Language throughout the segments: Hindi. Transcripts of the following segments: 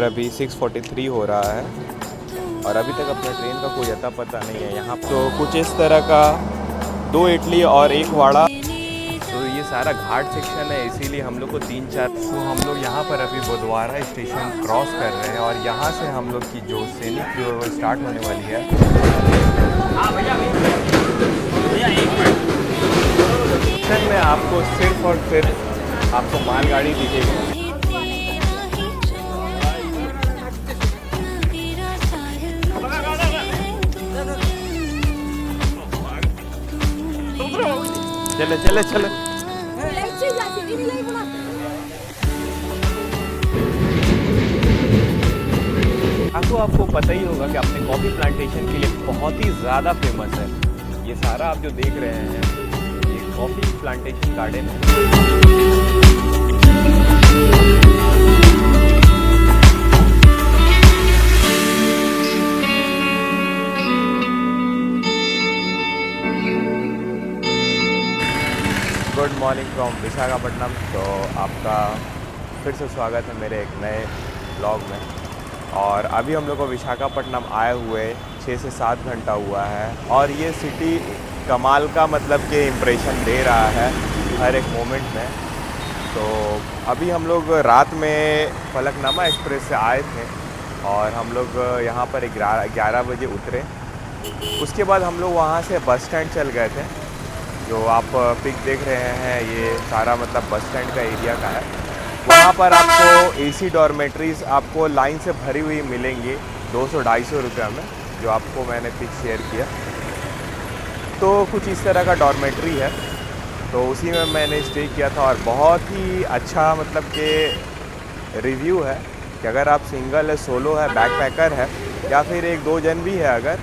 अभी 6:43 हो रहा है और अभी तक अपना ट्रेन का कोई अता पता नहीं है। यहाँ तो कुछ इस तरह का 2 इडली और 1 वड़ा। तो ये सारा घाट सेक्शन है, इसीलिए हम लोग को 3-4 तो हम लोग यहाँ पर अभी बुधवारा स्टेशन क्रॉस कर रहे हैं और यहाँ से हम लोग की जो सैनिक जो स्टार्ट होने वाली है। हाँ भैया एक मिनट में आपको सिर्फ और सिर्फ आपको मालगाड़ी दिखेगी। चले चले चले। आपको पता ही होगा कि अपने कॉफ़ी प्लांटेशन के लिए बहुत ही ज़्यादा फेमस है। ये सारा आप जो देख रहे हैं ये कॉफ़ी प्लांटेशन गार्डन है। Good morning from Visakhapatnam. तो आपका फिर से स्वागत है मेरे एक नए ब्लॉग में। और अभी हम लोग को विशाखापट्टनम आए हुए 6 से 7 घंटा हुआ है और ये सिटी कमाल का मतलब कि इम्प्रेशन दे रहा है हर एक मोमेंट में। तो अभी हम लोग रात में फलकनुमा एक्सप्रेस से आए थे और हम लोग यहाँ पर 11 बजे उतरे। उसके बाद हम लोग वहाँ से बस स्टैंड चल गए थे। जो आप पिक देख रहे हैं ये सारा मतलब बस स्टैंड का एरिया का है। वहाँ पर आपको एसी डॉर्मेट्रीज़ आपको लाइन से भरी हुई मिलेंगी 200-250 रुपये में, जो आपको मैंने पिक शेयर किया। तो कुछ इस तरह का डॉर्मेट्री है, तो उसी में मैंने स्टे किया था और बहुत ही अच्छा मतलब कि रिव्यू है कि अगर आप सिंगल है, सोलो है, बैकपैकर है या फिर 1-2 जन भी है अगर,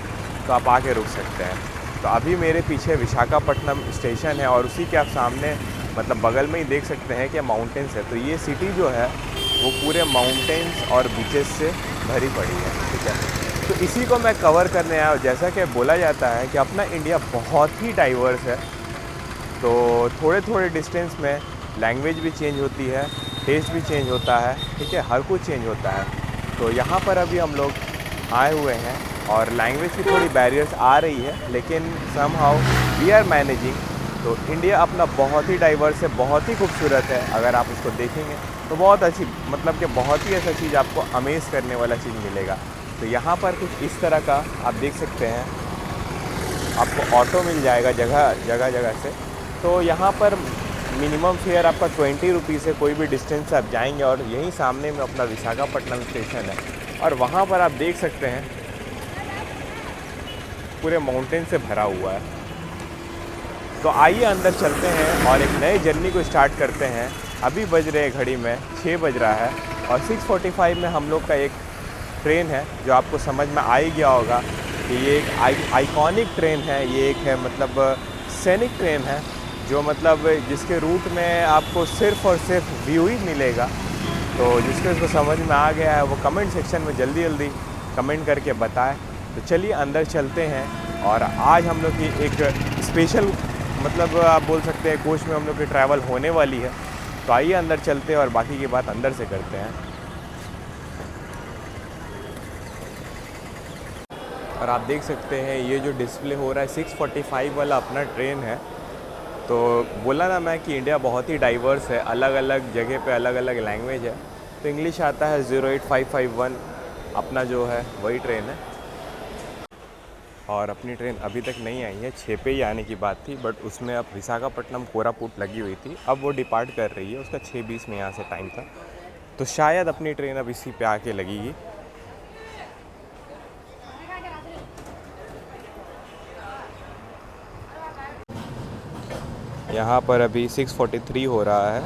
तो आप आके रुक सकते हैं। तो अभी मेरे पीछे विशाखापट्टनम स्टेशन है और उसी के आप सामने मतलब बगल में ही देख सकते हैं कि माउंटेन्स है। तो ये सिटी जो है वो पूरे माउंटेन्स और बीचेस से भरी पड़ी है, ठीक है। तो इसी को मैं कवर करने आया। जैसा कि बोला जाता है कि अपना इंडिया बहुत ही डाइवर्स है, तो थोड़े थोड़े डिस्टेंस में लैंग्वेज भी चेंज होती है, टेस्ट भी चेंज होता है, ठीक है, हर कुछ चेंज होता है। तो यहाँ पर अभी हम लोग आए हुए हैं और लैंग्वेज की थोड़ी बैरियर्स आ रही है, लेकिन समहाउ वी आर मैनेजिंग। तो इंडिया अपना बहुत ही डाइवर्स है, बहुत ही खूबसूरत है। अगर आप उसको देखेंगे तो बहुत अच्छी मतलब कि बहुत ही ऐसा चीज़ आपको अमेज़ करने वाला चीज़ मिलेगा। तो यहाँ पर कुछ इस तरह का आप देख सकते हैं, आपको ऑटो मिल जाएगा जगह से। तो यहाँ पर मिनिमम फेयर आपका 20 रुपीज़ से कोई भी डिस्टेंस से आप जाएंगे और यहीं सामने में अपना विशाखापट्टनम स्टेशन है और वहाँ पर आप देख सकते हैं पूरे माउंटेन से भरा हुआ है। तो आइए अंदर चलते हैं और एक नए जर्नी को स्टार्ट करते हैं। अभी बज रहे घड़ी में 6 बज रहा है और 6:45 में हम लोग का एक ट्रेन है जो आपको समझ में आ ही गया होगा कि ये एक आइकॉनिक ट्रेन है। ये एक है मतलब सैनिक ट्रेन है जो मतलब जिसके रूट में आपको सिर्फ़ और सिर्फ व्यू ही मिलेगा। तो जिसको इसको समझ में आ गया है वो कमेंट सेक्शन में जल्दी जल्दी कमेंट करके बताएं। तो चलिए अंदर चलते हैं और आज हम लोग की एक स्पेशल मतलब आप बोल सकते हैं कोच में हम लोग की ट्रैवल होने वाली है। तो आइए अंदर चलते हैं और बाकी की बात अंदर से करते हैं। और आप देख सकते हैं ये जो डिस्प्ले हो रहा है 6:45 वाला अपना ट्रेन है। तो बोला ना मैं कि इंडिया बहुत ही डाइवर्स है, अलग अलग जगह पे अलग अलग लैंग्वेज है। तो इंग्लिश आता है 08551 अपना जो है वही ट्रेन है। और अपनी ट्रेन अभी तक नहीं आई है, 6 पे ही आने की बात थी, बट उसमें अब विशाखापट्टनम कोरापुट लगी हुई थी। अब वो डिपार्ट कर रही है, उसका 6:20 में यहाँ से टाइम था। तो शायद अपनी ट्रेन अब इसी पे आके लगेगी। यहाँ पर अभी 6:43 हो रहा है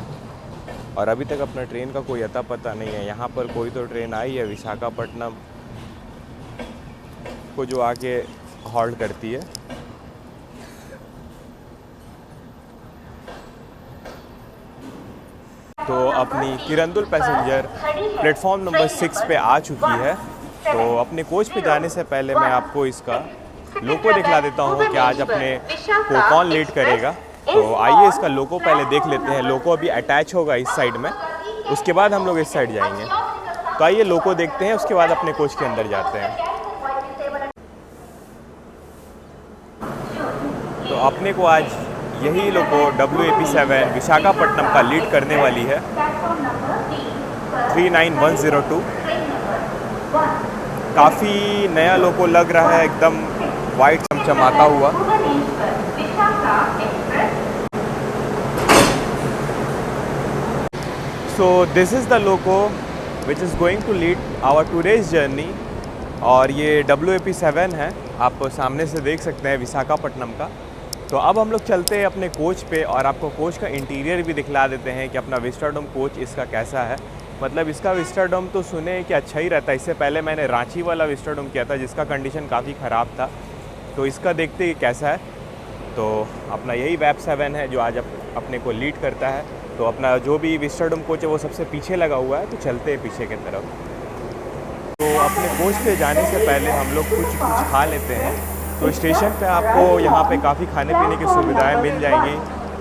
और अभी तक अपना ट्रेन का कोई अता पता नहीं है। यहाँ पर कोई तो ट्रेन आई है विशाखापट्टनम को जो आके हॉल्ट करती है। तो अपनी किरंदुल पैसेंजर प्लेटफॉर्म नंबर 6 पे आ चुकी है। तो अपने कोच पे जाने से पहले मैं आपको इसका लोगो दिखला देता हूँ कि आज अपने को कौन लीड करेगा। तो आइए इसका लोगो पहले देख लेते हैं। लोगो अभी अटैच होगा इस साइड में, उसके बाद हम लोग इस साइड जाएंगे। तो आइए लोगो देखते हैं, उसके बाद अपने कोच के अंदर जाते हैं। तो अपने को आज यही लोगो WAP7 विशाखापट्टनम का लीड करने वाली है 39102। काफ़ी नया लोगो लग रहा है, एकदम वाइट चमचमाता हुआ। So this is the logo which is going to lead our today's journey. और ये WAP7 है, आप सामने से देख सकते हैं विशाखापट्टनम का। तो अब हम लोग चलते हैं अपने कोच पे और आपको कोच का इंटीरियर भी दिखला देते हैं कि अपना विस्टाडोम कोच इसका कैसा है। मतलब इसका विस्टाडोम तो सुने कि अच्छा ही रहता है। इससे पहले मैंने रांची वाला विस्टाडोम किया था जिसका कंडीशन काफ़ी ख़राब था, तो इसका देखते हैं कैसा है। तो अपना यही WAP7 है जो आज अपने को लीड करता है। तो अपना जो भी विस्टाडोम कोच है वो सबसे पीछे लगा हुआ है, तो चलते हैं पीछे की तरफ। तो अपने कोच पे जाने से पहले हम लोग कुछ खा लेते हैं। तो स्टेशन पे आपको यहाँ पे काफ़ी खाने पीने की सुविधाएं मिल जाएंगी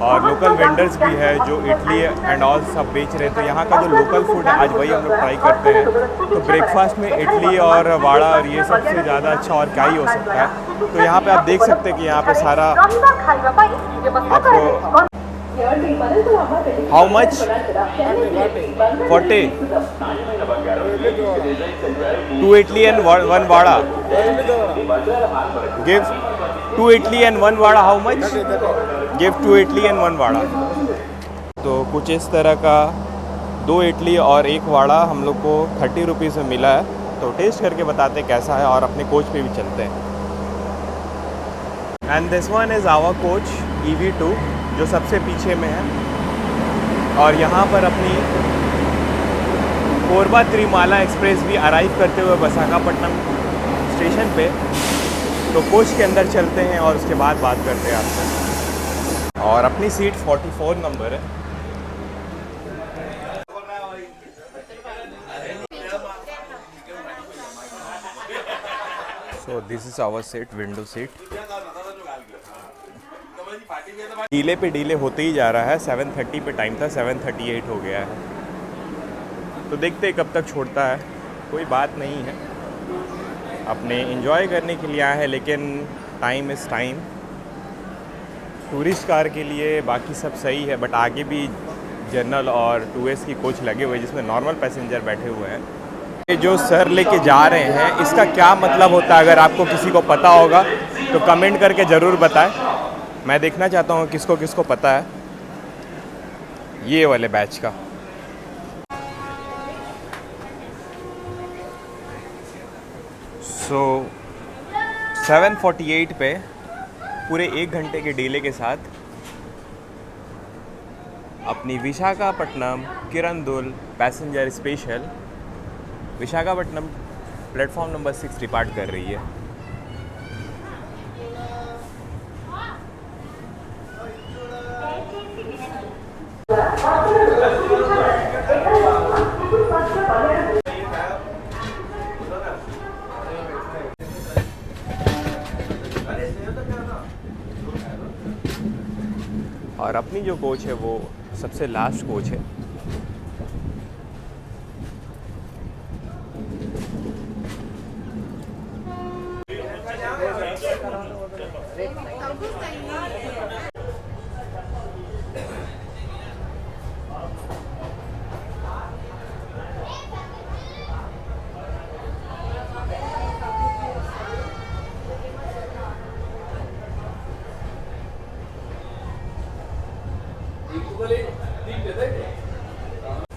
और लोकल वेंडर्स भी है जो इडली एंड ऑल सब बेच रहे हैं। तो यहाँ का जो लोकल फूड है आज वही हम लोग ट्राई करते हैं। तो ब्रेकफास्ट में इडली और वड़ा और ये सबसे ज़्यादा अच्छा और क्या ही हो सकता है। तो यहाँ पे आप देख सकते हैं कि यहाँ पे सारा आपको how much 40 2 idli and 1 vada. Give 2 idli and 1 vada. How much? Give 2 idli and 1 vada. तो कुछ इस तरह का 2 इडली और 1 वड़ा हम लोग को 30 रुपीज़ में मिला है। तो टेस्ट करके बताते कैसा है और अपने कोच पे भी चलते हैं। And this one is our coach EV2 जो सबसे पीछे में है। और यहाँ पर अपनी कोरबा त्रिमाला एक्सप्रेस भी अराइव करते हुए विशाखापट्टनम स्टेशन पे। तो कोच के अंदर चलते हैं और उसके बाद बात करते हैं आपसे। और अपनी सीट 44 नंबर है। So this is our seat, window seat. Delay पे डीले होते ही जा रहा है। 7:30 पे टाइम था, 7:38 हो गया है। तो देखते हैं कब तक छोड़ता है। कोई बात नहीं है, अपने एंजॉय करने के लिए आए हैं, लेकिन time is time. Tourist car के लिए बाकी सब सही है, बट आगे भी जनरल और 2S की कोच लगे हुए हैं जिसमें नॉर्मल पैसेंजर बैठे हुए हैं। ये जो सर लेके जा रहे हैं इसका क्या मतलब होता है, अगर आपको किसी को पता होगा तो कमेंट करके ज़रूर बताएं। मैं देखना चाहता हूँ किसको किसको पता है ये वाले बैच का। सो 7:48 पे पूरे 1 घंटे के डिले के साथ अपनी Visakhapatnam Kirandul passenger special Visakhapatnam platform number 6 depart कर रही है। और अपनी जो कोच है वो सबसे लास्ट कोच है।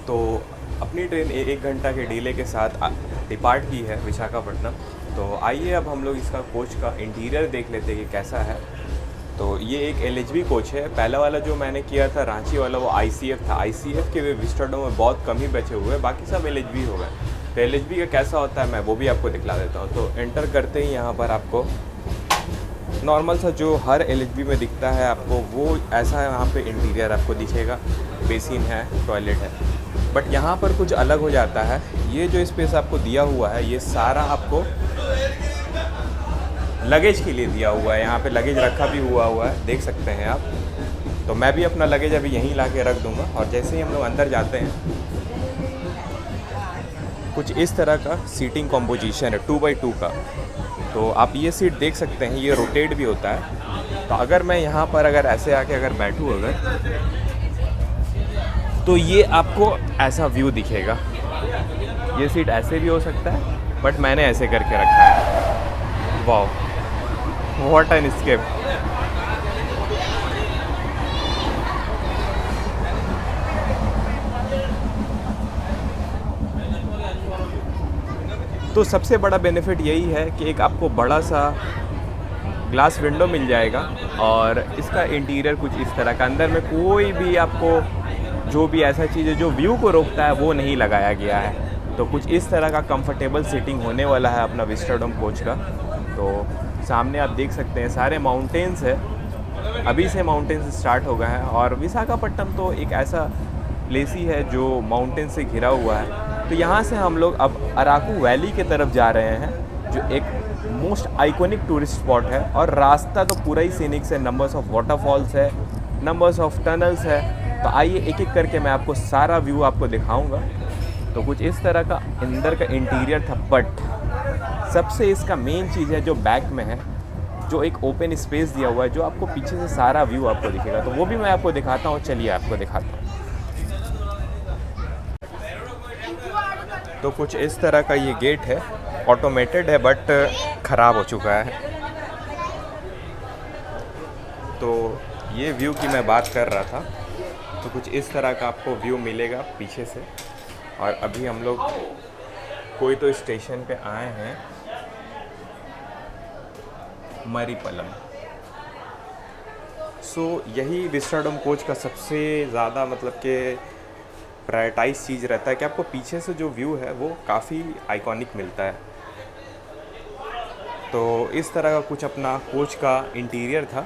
तो अपनी ट्रेन 1 घंटा के डिले के साथ डिपार्ट की है विशाखापट्टनम। तो आइए अब हम लोग इसका कोच का इंटीरियर देख लेते हैं कि कैसा है। तो ये एक LHB कोच है। पहला वाला जो मैंने किया था रांची वाला वो ICF था। ICF के वे विस्टाडोम में बहुत कम ही बचे हुए हैं, बाकी सब LHB हो गए। तो LHB का कैसा होता है मैं वो भी आपको दिखला देता हूँ। तो एंटर करते ही यहाँ पर आपको नॉर्मल सा जो हर LHB में दिखता है आपको वो ऐसा यहाँ पे इंटीरियर आपको दिखेगा। बेसिन है, टॉयलेट है, बट यहाँ पर कुछ अलग हो जाता है। ये जो स्पेस आपको दिया हुआ है ये सारा आपको लगेज के लिए दिया हुआ है। यहाँ पे लगेज रखा भी हुआ है, देख सकते हैं आप। तो मैं भी अपना लगेज अभी यहीं ला के रख दूँगा। और जैसे ही हम लोग अंदर जाते हैं कुछ इस तरह का सीटिंग कॉम्पोजिशन है 2x2 का। तो आप ये सीट देख सकते हैं, ये रोटेट भी होता है। तो अगर मैं यहाँ पर अगर ऐसे आके अगर बैठूँ अगर, तो ये आपको ऐसा व्यू दिखेगा। ये सीट ऐसे भी हो सकता है, बट मैंने ऐसे करके रखा है। वाह, व्हाट एन एस्केप। तो सबसे बड़ा बेनिफिट यही है कि एक आपको बड़ा सा ग्लास विंडो मिल जाएगा और इसका इंटीरियर कुछ इस तरह का, अंदर में कोई भी आपको जो भी ऐसा चीज़ है जो व्यू को रोकता है वो नहीं लगाया गया है। तो कुछ इस तरह का कंफर्टेबल सीटिंग होने वाला है अपना विस्टाडोम कोच का। तो सामने आप देख सकते हैं सारे माउंटेन्स है, अभी से माउंटेन्स स्टार्ट हो गए हैं। और विशाखापट्टनम तो एक ऐसा प्लेस ही है जो माउंटेन से घिरा हुआ है। तो यहाँ से हम लोग अब अराकू वैली की तरफ जा रहे हैं, जो एक मोस्ट आइकॉनिक टूरिस्ट स्पॉट है। और रास्ता तो पूरा ही सीनिक्स है, नंबर्स ऑफ वाटरफॉल्स है, नंबर्स ऑफ टनल्स है। तो आइए एक एक करके मैं आपको सारा व्यू आपको दिखाऊंगा। तो कुछ इस तरह का अंदर का इंटीरियर था, बट सबसे इसका मेन चीज़ है जो बैक में है, जो एक ओपन स्पेस दिया हुआ है, जो आपको पीछे से सारा व्यू आपको दिखेगा। तो वो भी मैं आपको दिखाता हूँ, चलिए आपको दिखाता हूँ। तो कुछ इस तरह का ये गेट है, ऑटोमेटेड है बट ख़राब हो चुका है। तो ये व्यू की मैं बात कर रहा था। तो कुछ इस तरह का आपको व्यू मिलेगा पीछे से। और अभी हम लोग कोई तो स्टेशन पे आए हैं, मरीपलम। सो यही विस्टाडोम कोच का सबसे ज़्यादा मतलब कि प्रायोरिटाइज चीज़ रहता है कि आपको पीछे से जो व्यू है वो काफ़ी आइकॉनिक मिलता है। तो इस तरह का कुछ अपना कोच का इंटीरियर था।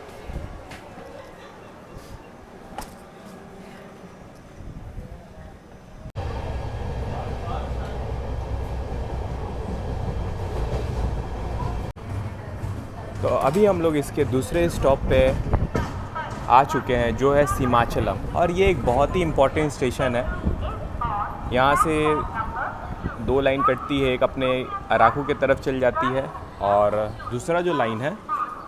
तो अभी हम लोग इसके दूसरे स्टॉप पे आ चुके हैं, जो है सीमाचलम। और ये एक बहुत ही इम्पोर्टेंट स्टेशन है। यहाँ से 2 लाइन कटती है, एक अपने अराकू की तरफ चल जाती है और दूसरा जो लाइन है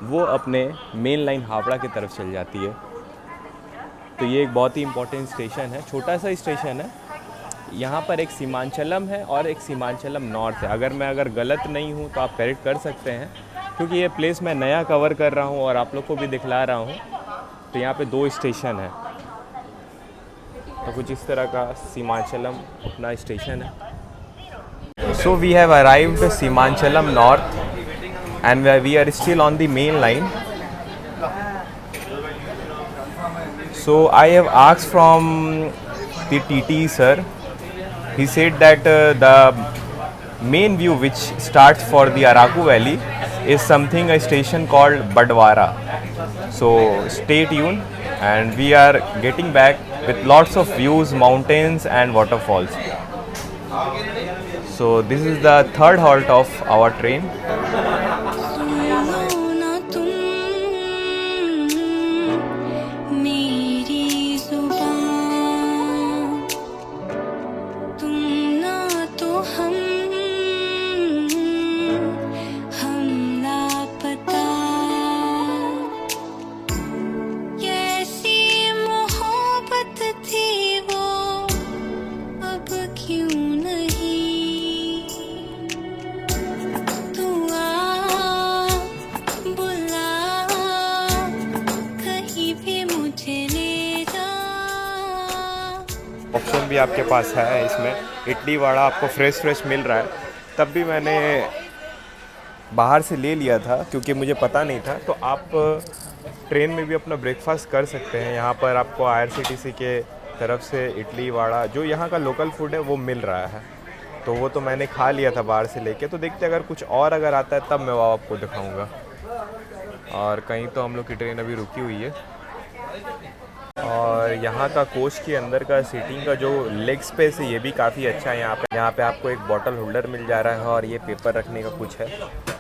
वो अपने मेन लाइन हावड़ा की तरफ चल जाती है। तो ये एक बहुत ही इम्पोर्टेंट स्टेशन है, छोटा सा स्टेशन है। यहाँ पर एक सीमांचलम है और एक सीमांचलम नॉर्थ है। अगर गलत नहीं हूँ तो आप करेक्ट कर सकते हैं, क्योंकि ये प्लेस मैं नया कवर कर रहा हूँ और आप लोग को भी दिखला रहा हूँ। तो यहाँ पे 2 स्टेशन है। तो कुछ इस तरह का सीमांचलम अपना स्टेशन है। So we have arrived Simhachalam north and we are still on the main line. So I have asked from the TT sir, he said that the main view which starts for the Araku Valley is something a station called Badwara. So stay tuned and we are getting back with lots of views, mountains and waterfalls. So this is the third halt of our train. Option भी आपके पास है इसमें, इडली वड़ा आपको फ्रेश मिल रहा है। तब भी मैंने बाहर से ले लिया था क्योंकि मुझे पता नहीं था। तो आप ट्रेन में भी अपना ब्रेकफास्ट कर सकते हैं। यहाँ पर आपको IRCTC के तरफ से इडली वड़ा जो यहाँ का लोकल फूड है वो मिल रहा है। तो वो तो मैंने खा लिया था बाहर से लेके। तो देखते अगर कुछ और अगर आता है तब मैं वो आपको दिखाऊँगा। और कहीं तो हम लोग की ट्रेन अभी रुकी हुई है। और यहाँ का कोच के अंदर का सीटिंग का जो लेग स्पेस है ये भी काफ़ी अच्छा है। यहाँ पे आपको एक बॉटल होल्डर मिल जा रहा है और ये पेपर रखने का कुछ है।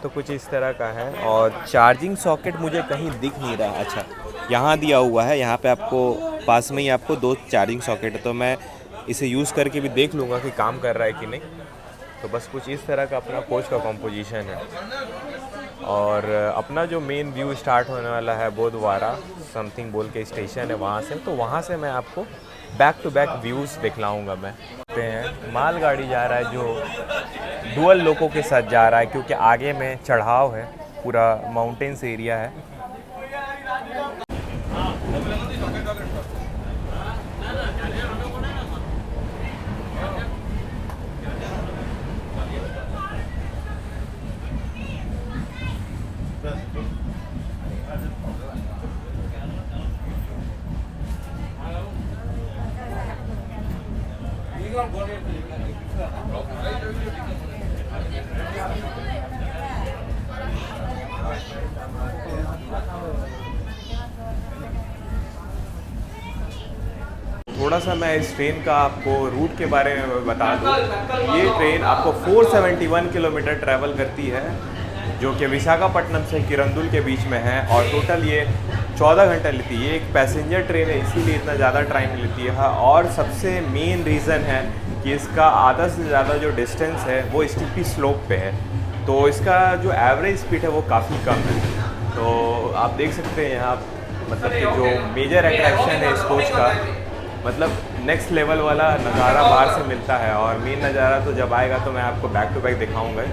तो कुछ इस तरह का है। और चार्जिंग सॉकेट मुझे कहीं दिख नहीं रहा। अच्छा, यहाँ दिया हुआ है। यहाँ पे आपको पास में ही आपको 2 चार्जिंग सॉकेट है। तो मैं इसे यूज़ करके भी देख लूँगा कि काम कर रहा है कि नहीं। तो बस कुछ इस तरह का अपना कोच का कॉम्पोजिशन है। और अपना जो मेन व्यू स्टार्ट होने वाला है बोधवारा समथिंग बोल के स्टेशन है वहाँ से, तो वहाँ से मैं आपको बैक टू बैक व्यूज़ दिखलाऊँगा। मैं देखते हैं मालगाड़ी जा रहा है जो डुअल लोगों के साथ जा रहा है, क्योंकि आगे में चढ़ाव है, पूरा माउंटेन्स एरिया है। थोड़ा सा मैं इस ट्रेन का आपको रूट के बारे में बता दूं। ये ट्रेन आपको 471 किलोमीटर ट्रैवल करती है, जो कि विशाखापट्टनम से किरंदुल के बीच में है, और टोटल ये 14 घंटा लेती है। ये एक पैसेंजर ट्रेन है, इसीलिए इतना ज़्यादा टाइम लेती है। और सबसे मेन रीज़न है कि इसका आधा से ज़्यादा जो डिस्टेंस है वो स्टीपी स्लोप पे है, तो इसका जो एवरेज स्पीड है वो काफ़ी कम है। तो आप देख सकते हैं यहाँ, मतलब कि जो मेजर अट्रैक्शन है इस कोच का, मतलब नेक्स्ट लेवल वाला नज़ारा बाहर से मिलता है। और मेन नज़ारा तो जब आएगा तो मैं आपको बैक टू बैक दिखाऊंगा।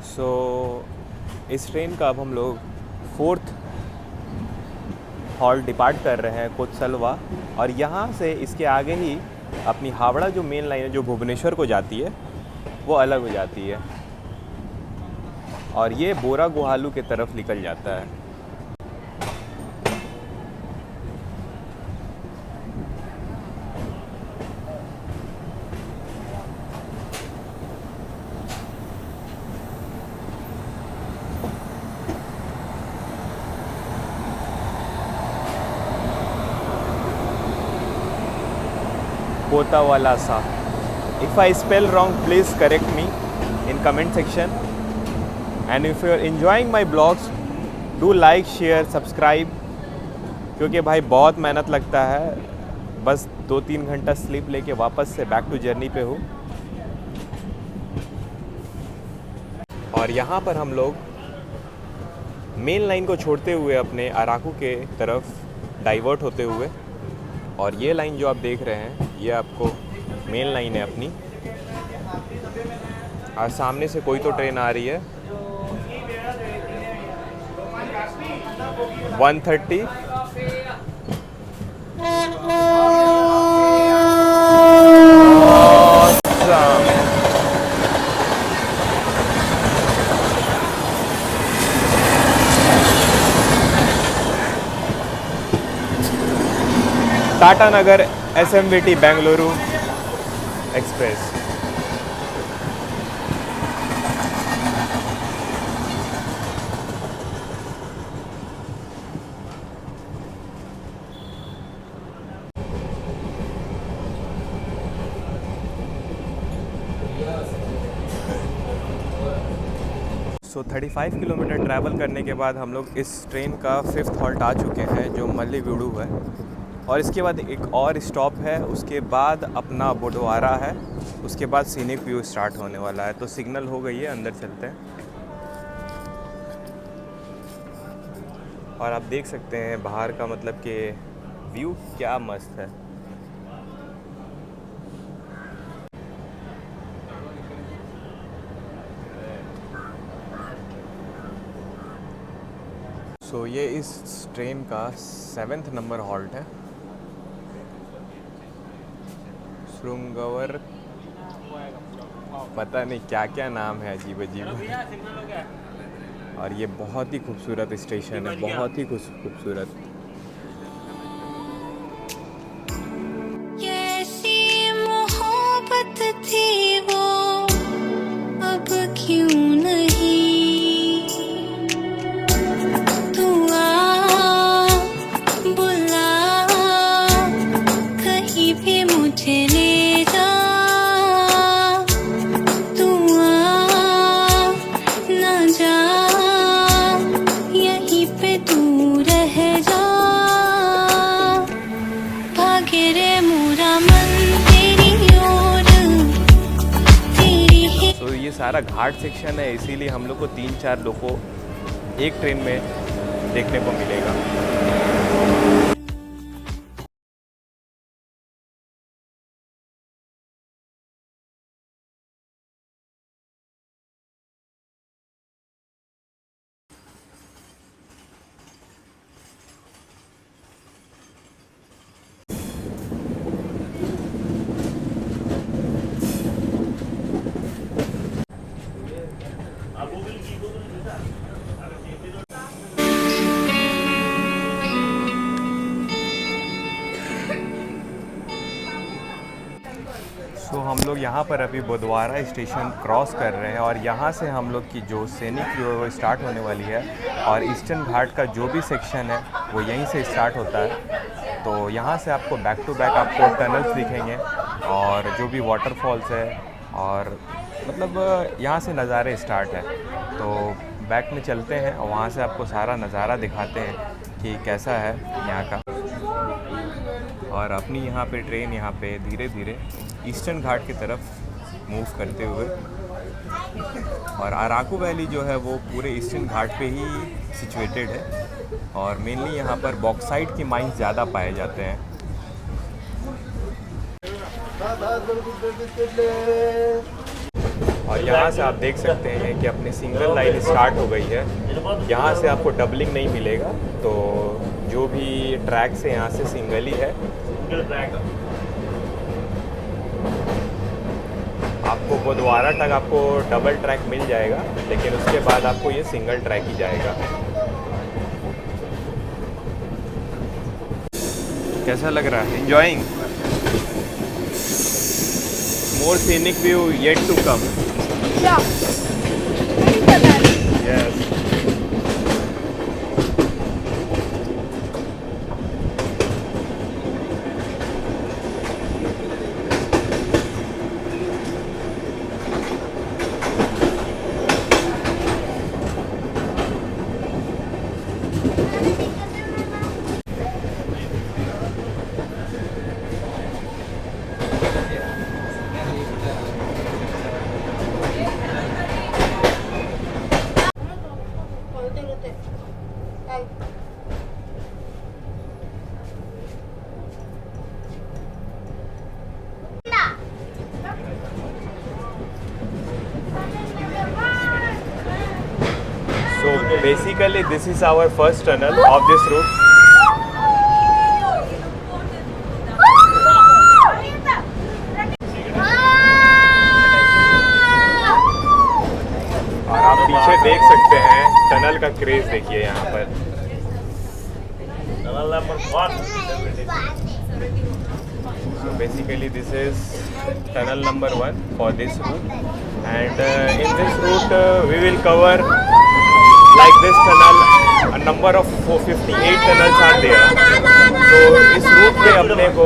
सो इस ट्रेन का अब हम लोग 4th हॉल्ट डिपार्ट कर रहे हैं कोतसलवा, और यहाँ से इसके आगे ही अपनी हावड़ा जो मेन लाइन है जो भुवनेश्वर को जाती है वो अलग हो जाती है, और ये बोरा गुहालू के तरफ निकल जाता है। कोतावालासा। If I spell wrong, please correct me in comment section. And if you are enjoying my blogs, do like, share, subscribe, क्योंकि भाई बहुत मेहनत लगता है। बस 2-3 घंटा स्लीप लेके वापस से बैक टू जर्नी पे हूँ। और यहाँ पर हम लोग मेन लाइन को छोड़ते हुए अपने अराकू के तरफ डाइवर्ट होते हुए, और ये लाइन जो आप देख रहे हैं ये आपको मेन लाइन है अपनी, और सामने से कोई तो ट्रेन आ रही है 130। टाटा नगर SMVT बेंगलुरु एक्सप्रेस। सो 35 किलोमीटर ट्रैवल करने के बाद हम लोग इस ट्रेन का 5th हॉल्ट आ चुके हैं जो मल्लीविडू है, और इसके बाद एक और स्टॉप है, उसके बाद अपना बोधवारा है, उसके बाद सीनिक व्यू स्टार्ट होने वाला है। तो सिग्नल हो गई है, अंदर चलते हैं। और आप देख सकते हैं बाहर का, मतलब कि व्यू क्या मस्त है। सो ये इस ट्रेन का 7th नंबर हॉल्ट है, श्रृंगवर, पता नहीं क्या क्या नाम है, अजीब अजीब। और ये बहुत ही खूबसूरत स्टेशन है, बहुत ही खूबसूरत। कैसी मोहब्बत थी वो, अब क्यों नहीं तू आ बुला, कहीं भी मुझे ले जा, तू आ ना जा, यहीं पे तू रह जा। सारा घाट सेक्शन है, इसीलिए हम लोग को 3-4 लोगों एक ट्रेन में देखने को मिलेगा। तो हम लोग यहाँ पर अभी बुधवारा स्टेशन क्रॉस कर रहे हैं और यहाँ से हम लोग की जो सैनिक व्यू है वो स्टार्ट होने वाली है और ईस्टर्न घाट का जो भी सेक्शन है वो यहीं से स्टार्ट होता है। तो यहाँ से आपको बैक टू बैक आपको टनल्स दिखेंगे और जो भी वाटरफॉल्स है और मतलब यहाँ से नज़ारे स्टार्ट है। तो बैक में चलते हैं और वहाँ से आपको सारा नज़ारा दिखाते हैं कि कैसा है यहाँ का। और अपनी यहाँ पे ट्रेन यहाँ पे धीरे धीरे ईस्टर्न घाट की तरफ मूव करते हुए, और अराकू वैली जो है वो पूरे ईस्टर्न घाट पे ही सिचुएटेड है और मेनली यहाँ पर बॉक्साइट की माइंस ज़्यादा पाए जाते हैं। और यहाँ से आप देख सकते हैं कि अपनी सिंगल लाइन स्टार्ट हो गई है। यहाँ से आपको डबलिंग नहीं मिलेगा, तो जो भी ट्रैक से यहाँ से सिंगल ही है। आपको बुधवारा तक आपको डबल ट्रैक मिल जाएगा, लेकिन उसके बाद आपको ये सिंगल ट्रैक ही जाएगा। कैसा लग रहा है? Enjoying? More scenic view yet to come. Yes. So basically this is our first tunnel of this route. और आप पीछे देख सकते हैं टनल का क्रेज, देखिए यहाँ पर। So basically this is tunnel number 1 for this route, and in this route we will cover like this tunnel, a number of 58 tunnels are there. तो इस रूट पे अपने को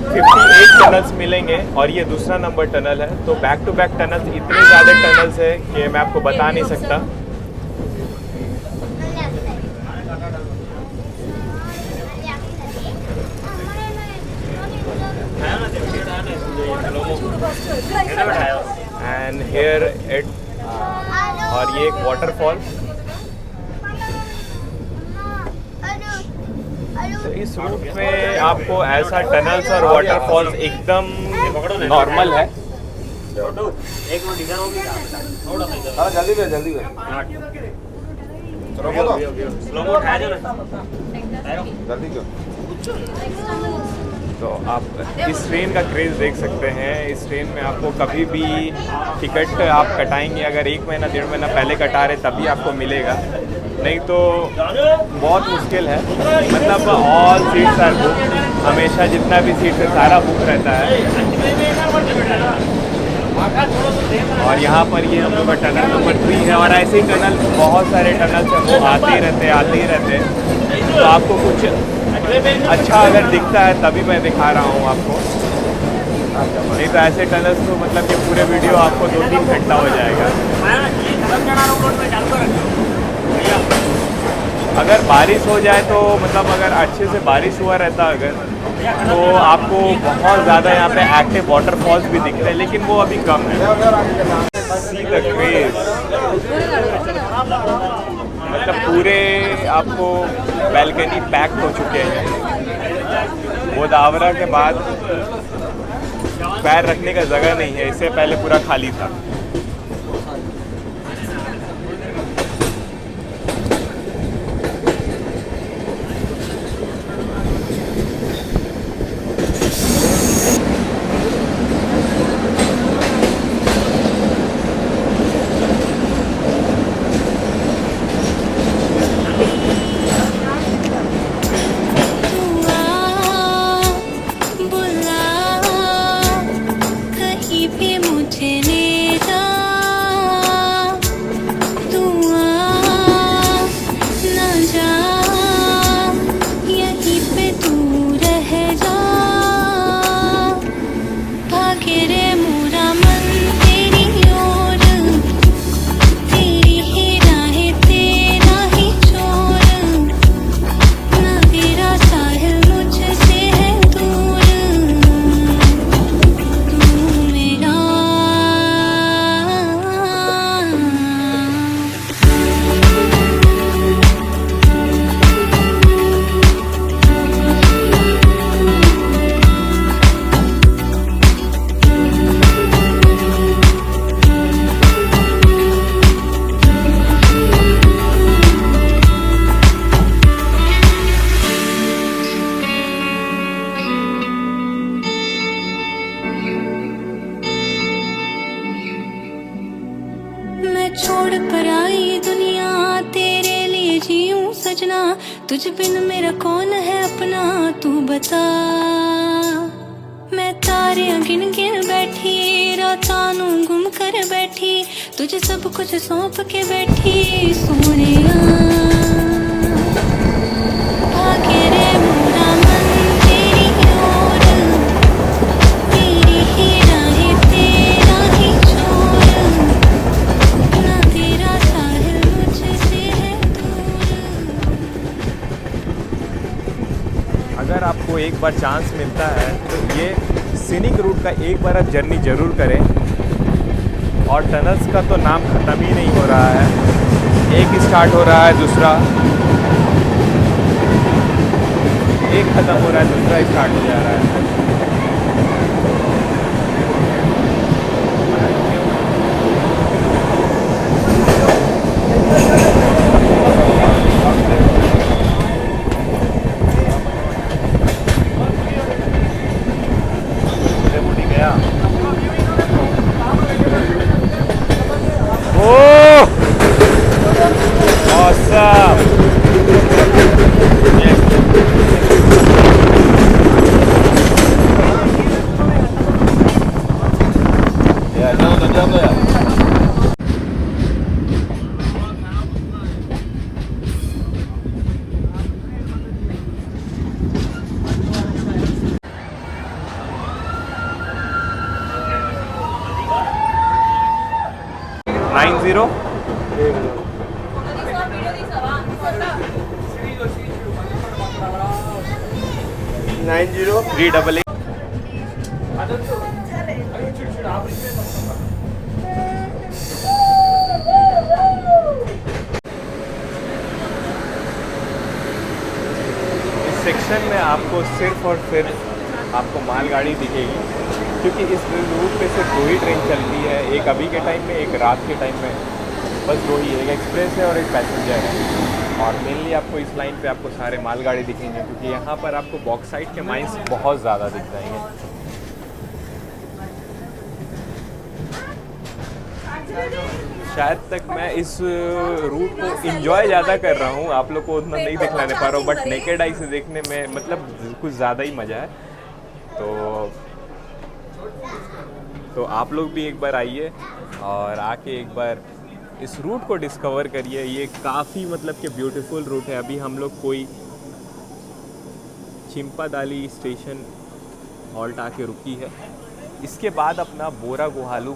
58 टनल्स मिलेंगे और ये दूसरा नंबर टनल है। तो बैक टू बैक टनल्स, इतने ज़्यादा टनल्स है कि मैं आपको बता नहीं सकता। एंड हियर इट, और ये एक वाटरफॉल। तो इस रूट पे आपको ऐसा टनल्स और वाटरफॉल्स एकदम नॉर्मल है। जल्दी तो आप इस ट्रेन का क्रेज़ देख सकते हैं। इस ट्रेन में आपको कभी भी टिकट आप कटाएंगे, अगर 1 महीना 1.5 महीना पहले कटा रहे तभी आपको मिलेगा, नहीं तो बहुत मुश्किल है। मतलब ऑल सीट्स आर बुक, हमेशा जितना भी सीट है सारा बुक रहता है। और यहाँ पर ये हम लोग का टनल नंबर 3 है, और ऐसे ही टनल बहुत सारे टनल्स हैं, वो आते ही रहते। तो आपको कुछ अच्छा अगर दिखता है तभी मैं दिखा रहा हूँ आपको, नहीं तो ऐसे टनल्स तो मतलब कि पूरे वीडियो आपको 2-3 घंटा हो जाएगा। अगर बारिश हो जाए तो मतलब अगर अच्छे से बारिश हुआ रहता अगर, तो आपको बहुत ज़्यादा यहाँ पे एक्टिव वाटरफॉल्स भी दिखते हैं, लेकिन वो अभी कम है। सी द क्रेज, मतलब पूरे आपको बैल्कनी पैक हो चुके हैं। गोदावरा के बाद पैर रखने का जगह नहीं है, इससे पहले पूरा खाली था। छोड़ कर आई दुनिया तेरे लिए जीऊं सजना, तुझ बिन मेरा कौन है अपना तू बता। मैं तारे गिन गिन बैठी रातां नूं गुम कर बैठी, तुझे सब कुछ सौंप के बैठी सोनिया। भागे रे मोरा मन तेरी ओर, तेरी ही राहें तेरा ही छोर, ना तेरा साहिल मुझसे है दूर। अगर आपको एक बार चांस मिलता है तो ये सीनिक रूट का एक बार आप जर्नी ज़रूर करें। और टनल्स का तो नाम ख़त्म ही नहीं हो रहा है, एक स्टार्ट हो रहा है दूसरा, एक ख़त्म हो रहा है दूसरा स्टार्ट हो जा रहा है। सेक्शन में आपको सिर्फ और सिर्फ आपको मालगाड़ी दिखेगी, क्योंकि इस रूट पे सिर्फ 2 ही ट्रेन चलती है, एक अभी के टाइम में, एक रात के टाइम में, बस 2 ही है, एक एक्सप्रेस है और एक पैसेंजर है। और मेनली आपको इस लाइन पे आपको सारे मालगाड़ी दिखेंगे, क्योंकि यहाँ पर आपको बॉक्साइट के माइंस बहुत ज़्यादा दिख जाएंगे। शायद तक मैं इस रूट को इंजॉय ज़्यादा कर रहा हूँ, आप लोग को उतना नहीं दिखलाने पा रहा हूँ, बट नेकेड आई से देखने में मतलब कुछ ज़्यादा ही मज़ा है। तो आप लोग भी एक बार आइए और आके एक बार इस रूट को डिस्कवर करिए। ये काफ़ी मतलब कि ब्यूटीफुल रूट है। अभी हम लोग कोई चिंपादाली स्टेशन हॉल्ट आके रुकी है, इसके बाद अपना बोरा गुहालू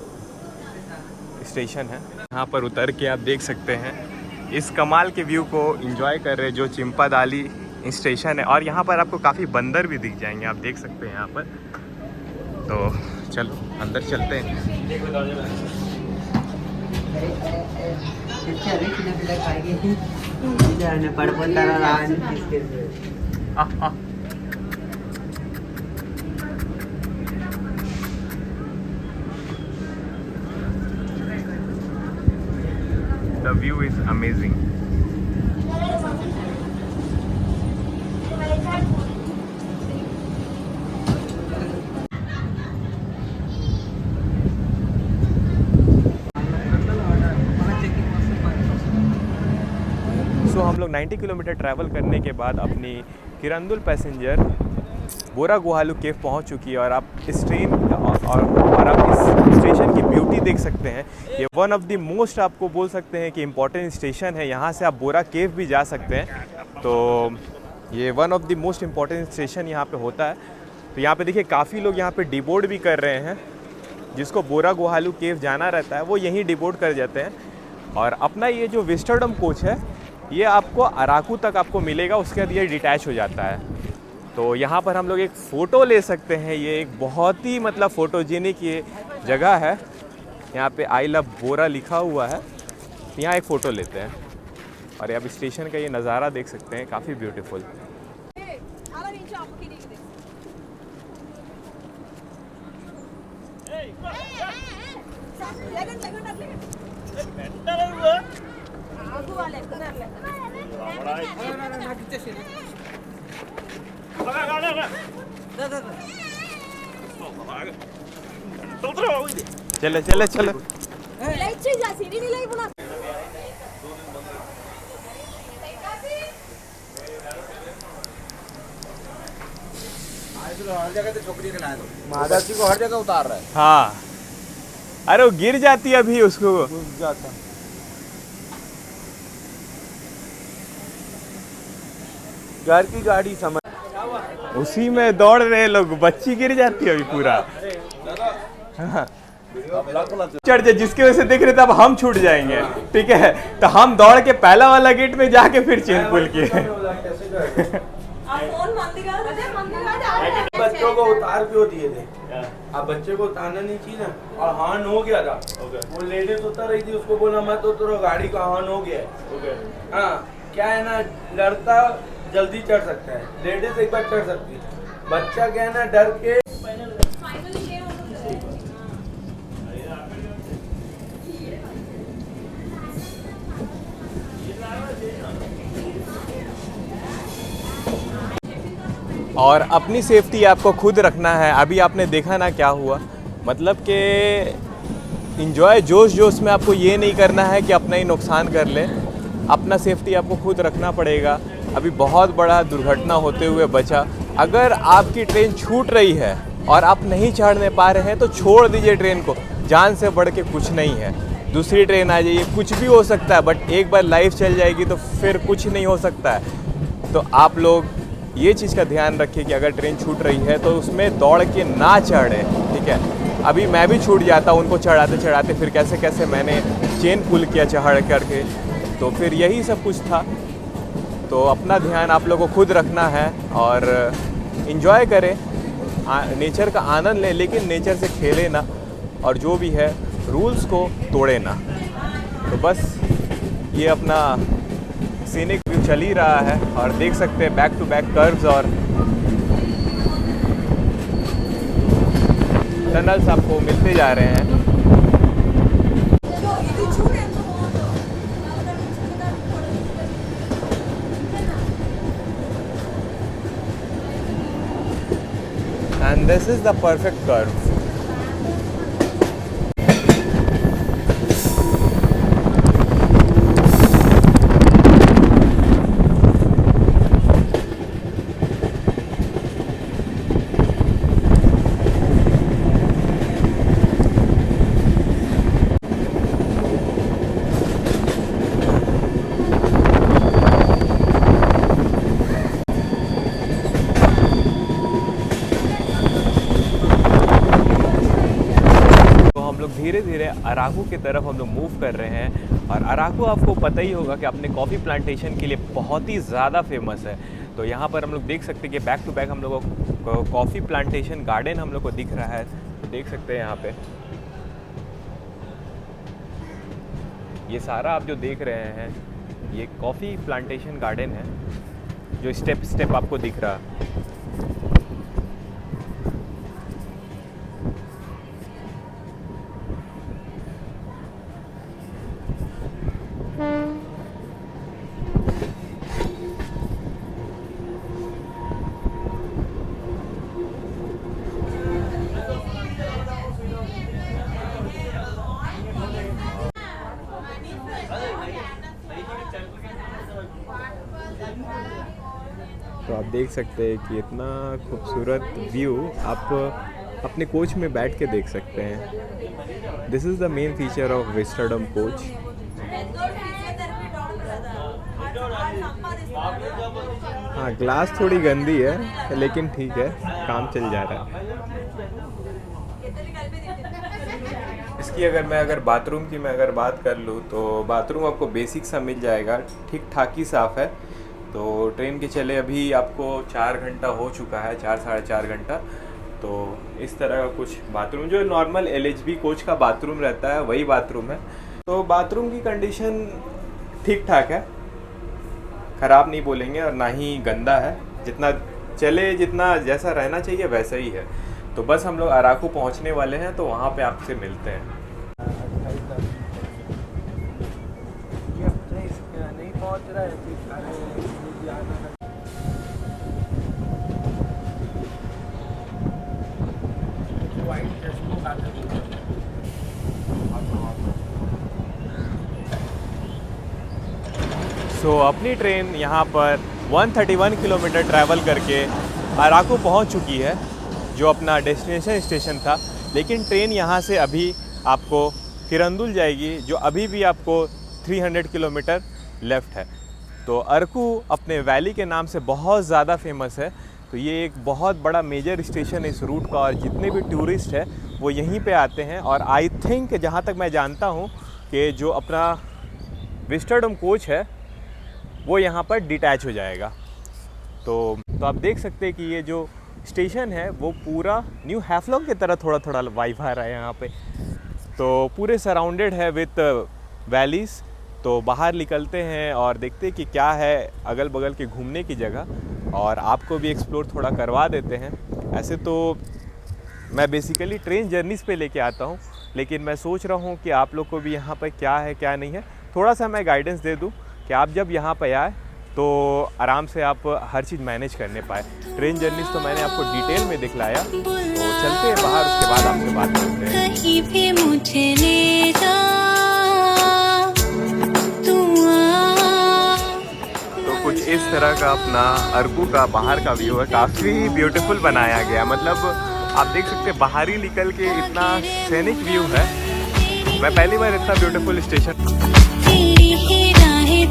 स्टेशन है, यहाँ पर उतर के आप देख सकते हैं इस कमाल के व्यू को एंजॉय कर रहे जो चिंपादाली स्टेशन है। और यहाँ पर आपको काफ़ी बंदर भी दिख जाएंगे, आप देख सकते हैं यहाँ पर। तो चलो अंदर चलते हैं। The view is amazing. सो हम लोग 90 किलोमीटर ट्रैवल करने के बाद अपनी किरंदुल पैसेंजर बोरा गुहालू केव पहुंच चुकी है और आप इस ट्रेन और आप इस स्टेशन की ब्यूटी देख सकते हैं। ये वन ऑफ द मोस्ट आपको बोल सकते हैं कि इम्पॉर्टेंट स्टेशन है। यहाँ से आप बोरा केव भी जा सकते हैं। तो ये one of the most important station यहाँ पे होता है। तो यहाँ पे देखिए काफ़ी लोग यहाँ पे डिबोर्ड भी कर रहे हैं। जिसको बोरा गुहालू केव जाना रहता है वो यहीं डिबोर्ड कर जाते हैं। और अपना ये जो विस्टरडम कोच है ये आपको अराकू तक आपको मिलेगा, उसके बाद ये डिटैच हो जाता है। तो यहाँ पर हम लोग एक फ़ोटो ले सकते हैं। ये एक बहुत ही मतलब फ़ोटोजेनिक ये जगह है। यहाँ पे आई लव बोरा लिखा हुआ है। तो यहाँ एक फ़ोटो लेते हैं और अब स्टेशन का ये नज़ारा देख सकते हैं, काफ़ी ब्यूटीफुल। चले चले चले हर जगह से छोकरी के लाए दो, महादासी को हर जगह उतार रहा है। हाँ, अरे वो गिर जाती है अभी उसको जाता घर की गाड़ी समझ उसी में दौड़ रहे लोग, बच्ची गिर जाती है अभी पूरा। हाँ। चढ़ जाए जिसकी वजह से देख रहे थे अब हम छूट जाएंगे, ठीक है। तो हम दौड़ के पहला वाला गेट में जाके फिर चेन पुल किए। बच्चों को उतार क्यों दिए थे? अब बच्चे को उतारना नहीं चाहिए ना। और हॉर्न हो गया था, वो लेडीज उतर रही थी, उसको बोला मत उतरो, गाड़ी का हॉर्न हो गया है। हाँ, क्या है ना, लड़ता जल्दी चढ़ सकता है, लेडीज एक बार चढ़ सकती है, बच्चा क्या है ना डर के। और अपनी सेफ्टी आपको खुद रखना है। अभी आपने देखा ना क्या हुआ, मतलब कि इंजॉय जोश जोश में आपको ये नहीं करना है कि अपना ही नुकसान कर ले। अपना सेफ्टी आपको खुद रखना पड़ेगा। अभी बहुत बड़ा दुर्घटना होते हुए बचा। अगर आपकी ट्रेन छूट रही है और आप नहीं चढ़ने पा रहे हैं तो छोड़ दीजिए ट्रेन को, जान से बढ़ के कुछ नहीं है। दूसरी ट्रेन आ जाइए, कुछ भी हो सकता है, बट एक बार लाइफ चल जाएगी तो फिर कुछ नहीं हो सकता है। तो आप लोग ये चीज़ का ध्यान रखिए कि अगर ट्रेन छूट रही है तो उसमें दौड़ के ना चढ़े, ठीक है। अभी मैं भी छूट जाता उनको चढ़ाते चढ़ाते, फिर कैसे कैसे मैंने चेन पुल किया चढ़ करके। तो फिर यही सब कुछ था। तो अपना ध्यान आप लोगों को खुद रखना है और इन्जॉय करें, नेचर का आनंद लें, लेकिन नेचर से खेले ना, और जो भी है रूल्स को तोड़े ना। तो बस ये अपना सीनिक व्यू चल ही रहा है और देख सकते हैं बैक टू बैक कर्व्स और टनल्स आपको मिलते जा रहे हैं। And this is the perfect curve. धीरे धीरे अराकू की तरफ हम लोग मूव कर रहे हैं। और अराकू आपको पता ही होगा कि अपने कॉफ़ी प्लांटेशन के लिए बहुत ही ज़्यादा फेमस है। तो यहाँ पर हम लोग देख सकते हैं कि बैक टू बैक हम लोगों को कॉफ़ी प्लांटेशन गार्डन हम लोग को दिख रहा है। तो देख सकते हैं यहाँ पे ये सारा आप जो देख रहे हैं ये कॉफ़ी प्लांटेशन गार्डन है जो स्टेप स्टेप आपको दिख रहा है। तो आप देख सकते हैं कि इतना खूबसूरत व्यू आप अपने कोच में बैठ के देख सकते हैं। This is the main feature of vistadome coach. हाँ, ग्लास थोड़ी गंदी है लेकिन ठीक है, काम चल जा रहा है। इसकी अगर बाथरूम की मैं बात कर लूँ तो बाथरूम आपको बेसिक सा मिल जाएगा, ठीक ठाक ही साफ़ है। तो ट्रेन के चले अभी आपको 4 घंटा हो चुका है, 4 साढ़े 4 घंटा। तो इस तरह का कुछ बाथरूम जो नॉर्मल LHB कोच का बाथरूम रहता है वही बाथरूम है। तो बाथरूम की कंडीशन ठीक ठाक है, ख़राब नहीं बोलेंगे और ना ही गंदा है, जितना चले जितना जैसा रहना चाहिए वैसा ही है। तो बस हम लोग अराकू पहुंचने वाले हैं, तो वहाँ पे आपसे मिलते हैं। नहीं पहुंच रहा है सो अपनी ट्रेन यहाँ पर 131 किलोमीटर ट्रैवल करके अराकू पहुँच चुकी है, जो अपना डेस्टिनेशन स्टेशन था। लेकिन ट्रेन यहाँ से अभी आपको किरंदुल जाएगी, जो अभी भी आपको 300 किलोमीटर लेफ़्ट है। तो अरकू अपने वैली के नाम से बहुत ज़्यादा फेमस है। तो ये एक बहुत बड़ा मेजर स्टेशन है इस रूट का, और जितने भी टूरिस्ट हैं वो यहीं पे आते हैं। और आई थिंक जहाँ तक मैं जानता हूँ कि जो अपना विस्टाडोम कोच है वो यहाँ पर डिटैच हो जाएगा। तो आप देख सकते हैं कि ये जो स्टेशन है वो पूरा न्यू हैफलॉन्ग की तरह थोड़ा थोड़ा वाइब आ रहा है यहाँ पे। तो पूरे सराउंडेड है विथ वैलीज़। तो बाहर निकलते हैं और देखते हैं कि क्या है अगल बगल के घूमने की जगह, और आपको भी एक्सप्लोर थोड़ा करवा देते हैं। ऐसे तो मैं बेसिकली ट्रेन जर्नीज़ पे लेके आता हूँ, लेकिन मैं सोच रहा हूँ कि आप लोग को भी यहाँ पर क्या है क्या नहीं है थोड़ा सा मैं गाइडेंस दे दूँ, कि आप जब यहाँ पर आए तो आराम से आप हर चीज़ मैनेज करने पाए। ट्रेन जर्नीज़ तो मैंने आपको डिटेल में दिखलाया, तो चलते हैं बाहर, उसके बाद आपसे बात करते हैं। कहीं भी मुझे ले जा तू आ। तो कुछ इस तरह का अपना अरकू का बाहर का व्यू है, काफ़ी ब्यूटीफुल बनाया गया। मतलब आप देख सकते हैं बाहर ही निकल के इतना सैनिक व्यू है। मैं पहली बार इतना ब्यूटीफुल स्टेशन तेरी ही राहें